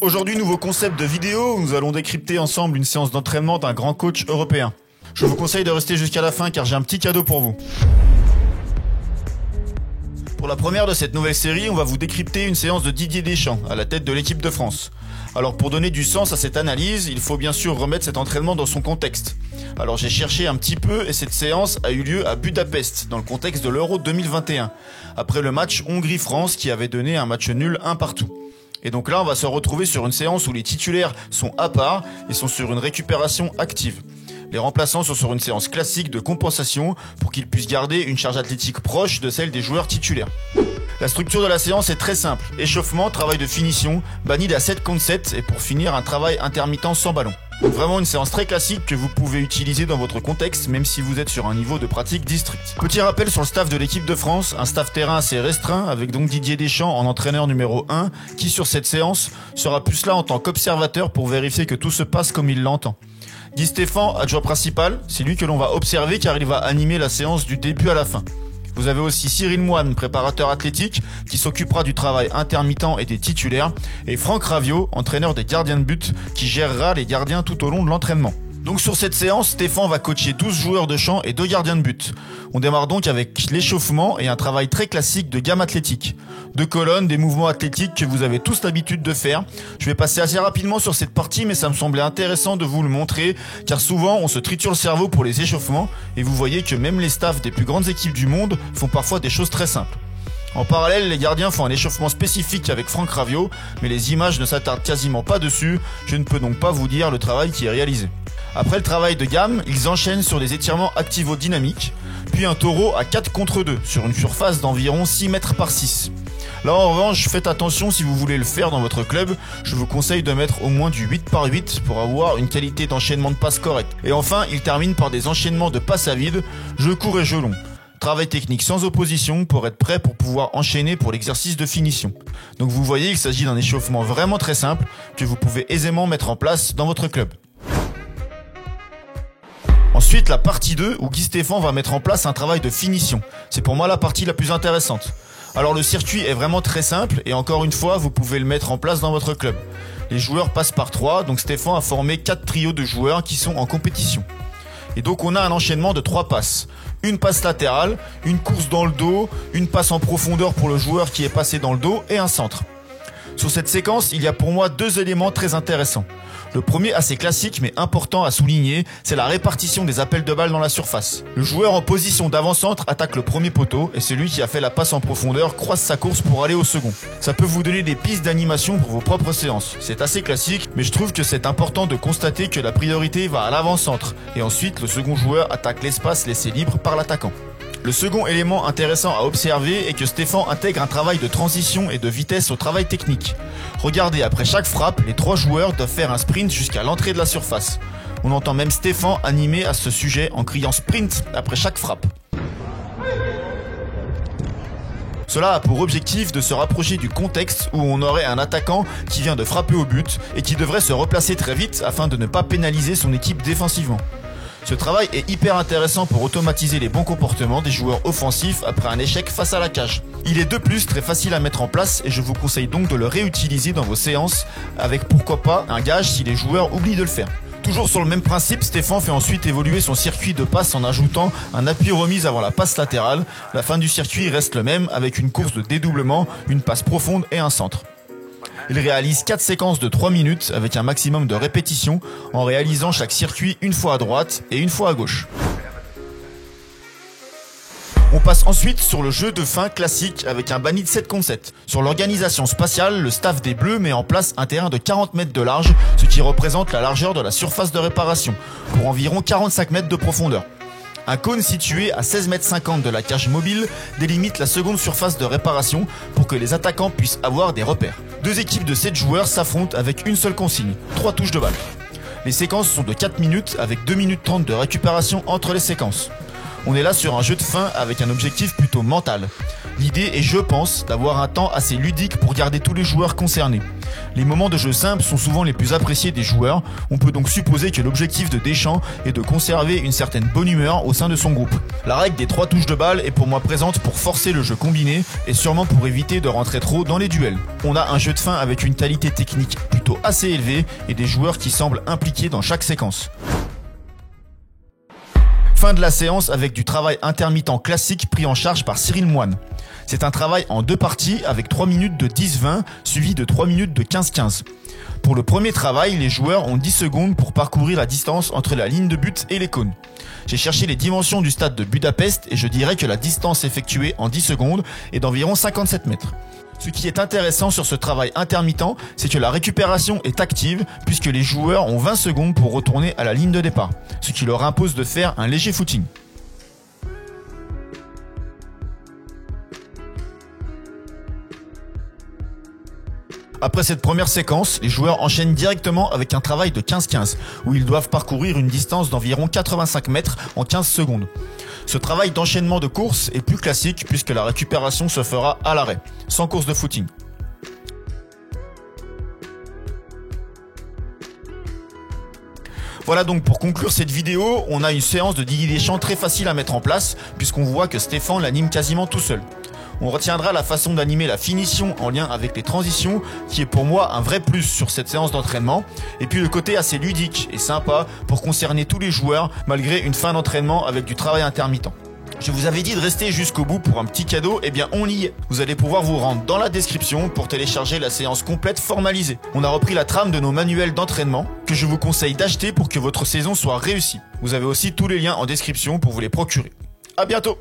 Aujourd'hui, nouveau concept de vidéo où nous allons décrypter ensemble une séance d'entraînement d'un grand coach européen. Je vous conseille de rester jusqu'à la fin car j'ai un petit cadeau pour vous. Pour la première de cette nouvelle série, on va vous décrypter une séance de Didier Deschamps à la tête de l'équipe de France. Alors pour donner du sens à cette analyse, il faut bien sûr remettre cet entraînement dans son contexte. Alors j'ai cherché un petit peu et cette séance a eu lieu à Budapest, dans le contexte de l'Euro 2021, après le match Hongrie-France qui avait donné un match nul 1 partout. Et donc là, on va se retrouver sur une séance où les titulaires sont à part et sont sur une récupération active. Les remplaçants sont sur une séance classique de compensation pour qu'ils puissent garder une charge athlétique proche de celle des joueurs titulaires. La structure de la séance est très simple. Échauffement, travail de finition, banni à 7 contre 7 et pour finir un travail intermittent sans ballon. Donc vraiment une séance très classique que vous pouvez utiliser dans votre contexte même si vous êtes sur un niveau de pratique district. Petit rappel sur le staff de l'équipe de France, un staff terrain assez restreint avec donc Didier Deschamps en entraîneur numéro 1 qui sur cette séance sera plus là en tant qu'observateur pour vérifier que tout se passe comme il l'entend. Guy Stéphane, adjoint principal, c'est lui que l'on va observer car il va animer la séance du début à la fin. Vous avez aussi Cyril Moine, préparateur athlétique, qui s'occupera du travail intermittent et des titulaires, et Franck Raviot, entraîneur des gardiens de but, qui gérera les gardiens tout au long de l'entraînement. Donc sur cette séance, Stéphane va coacher 12 joueurs de champ et 2 gardiens de but. On démarre donc avec l'échauffement et un travail très classique de gamme athlétique. 2 colonnes, des mouvements athlétiques que vous avez tous l'habitude de faire. Je vais passer assez rapidement sur cette partie mais ça me semblait intéressant de vous le montrer car souvent on se triture le cerveau pour les échauffements et vous voyez que même les staffs des plus grandes équipes du monde font parfois des choses très simples. En parallèle, les gardiens font un échauffement spécifique avec Franck Raviot, mais les images ne s'attardent quasiment pas dessus, je ne peux donc pas vous dire le travail qui est réalisé. Après le travail de gamme, ils enchaînent sur des étirements activo-dynamiques, puis un taureau à 4 contre 2 sur une surface d'environ 6 mètres par 6. Là en revanche, faites attention si vous voulez le faire dans votre club, je vous conseille de mettre au moins du 8 par 8 pour avoir une qualité d'enchaînement de passes correcte. Et enfin, ils terminent par des enchaînements de passes à vide, jeu court et jeu long. Travail technique sans opposition pour être prêt pour pouvoir enchaîner pour l'exercice de finition. Donc vous voyez, il s'agit d'un échauffement vraiment très simple que vous pouvez aisément mettre en place dans votre club. Ensuite, la partie 2 où Guy Stéphane va mettre en place un travail de finition. C'est pour moi la partie la plus intéressante. Alors le circuit est vraiment très simple et encore une fois, vous pouvez le mettre en place dans votre club. Les joueurs passent par 3, donc Stéphane a formé 4 trios de joueurs qui sont en compétition. Et donc on a un enchaînement de 3 passes. Une passe latérale, une course dans le dos, une passe en profondeur pour le joueur qui est passé dans le dos et un centre. Sur cette séquence, il y a pour moi 2 éléments très intéressants. Le premier, assez classique mais important à souligner, c'est la répartition des appels de balles dans la surface. Le joueur en position d'avant-centre attaque le premier poteau et celui qui a fait la passe en profondeur croise sa course pour aller au second. Ça peut vous donner des pistes d'animation pour vos propres séances. C'est assez classique, mais je trouve que c'est important de constater que la priorité va à l'avant-centre et ensuite le second joueur attaque l'espace laissé libre par l'attaquant. Le second élément intéressant à observer est que Stéphane intègre un travail de transition et de vitesse au travail technique. Regardez, après chaque frappe, les 3 joueurs doivent faire un sprint jusqu'à l'entrée de la surface. On entend même Stéphane animer à ce sujet en criant sprint après chaque frappe. Cela a pour objectif de se rapprocher du contexte où on aurait un attaquant qui vient de frapper au but et qui devrait se replacer très vite afin de ne pas pénaliser son équipe défensivement. Ce travail est hyper intéressant pour automatiser les bons comportements des joueurs offensifs après un échec face à la cage. Il est de plus très facile à mettre en place et je vous conseille donc de le réutiliser dans vos séances avec pourquoi pas un gage si les joueurs oublient de le faire. Toujours sur le même principe, Stéphane fait ensuite évoluer son circuit de passe en ajoutant un appui remise avant la passe latérale. La fin du circuit reste le même avec une course de dédoublement, une passe profonde et un centre. Il réalise 4 séquences de 3 minutes avec un maximum de répétitions en réalisant chaque circuit une fois à droite et une fois à gauche. On passe ensuite sur le jeu de fin classique avec un banni de 7 contre 7. Sur l'organisation spatiale, le staff des Bleus met en place un terrain de 40 mètres de large, ce qui représente la largeur de la surface de réparation, pour environ 45 mètres de profondeur. Un cône situé à 16,50 m de la cage mobile délimite la seconde surface de réparation pour que les attaquants puissent avoir des repères. 2 équipes de 7 joueurs s'affrontent avec une seule consigne, 3 touches de balle. Les séquences sont de 4 minutes avec 2 minutes 30 de récupération entre les séquences. On est là sur un jeu de fin avec un objectif plutôt mental. L'idée est, je pense, d'avoir un temps assez ludique pour garder tous les joueurs concernés. Les moments de jeu simples sont souvent les plus appréciés des joueurs, on peut donc supposer que l'objectif de Deschamps est de conserver une certaine bonne humeur au sein de son groupe. La règle des 3 touches de balle est pour moi présente pour forcer le jeu combiné et sûrement pour éviter de rentrer trop dans les duels. On a un jeu de fin avec une qualité technique plutôt assez élevée et des joueurs qui semblent impliqués dans chaque séquence. Fin de la séance avec du travail intermittent classique pris en charge par Cyril Moine. C'est un travail en 2 parties avec 3 minutes de 10-20 suivi de 3 minutes de 15-15. Pour le premier travail, les joueurs ont 10 secondes pour parcourir la distance entre la ligne de but et les cônes. J'ai cherché les dimensions du stade de Budapest et je dirais que la distance effectuée en 10 secondes est d'environ 57 mètres. Ce qui est intéressant sur ce travail intermittent, c'est que la récupération est active puisque les joueurs ont 20 secondes pour retourner à la ligne de départ, ce qui leur impose de faire un léger footing. Après cette première séquence, les joueurs enchaînent directement avec un travail de 15-15, où ils doivent parcourir une distance d'environ 85 mètres en 15 secondes. Ce travail d'enchaînement de course est plus classique puisque la récupération se fera à l'arrêt, sans course de footing. Voilà donc pour conclure cette vidéo, on a une séance de Didier Deschamps très facile à mettre en place puisqu'on voit que Stéphane l'anime quasiment tout seul. On retiendra la façon d'animer la finition en lien avec les transitions qui est pour moi un vrai plus sur cette séance d'entraînement et puis le côté assez ludique et sympa pour concerner tous les joueurs malgré une fin d'entraînement avec du travail intermittent. Je vous avais dit de rester jusqu'au bout pour un petit cadeau, et bien on y est. Vous allez pouvoir vous rendre dans la description pour télécharger la séance complète formalisée. On a repris la trame de nos manuels d'entraînement que je vous conseille d'acheter pour que votre saison soit réussie. Vous avez aussi tous les liens en description pour vous les procurer. À bientôt!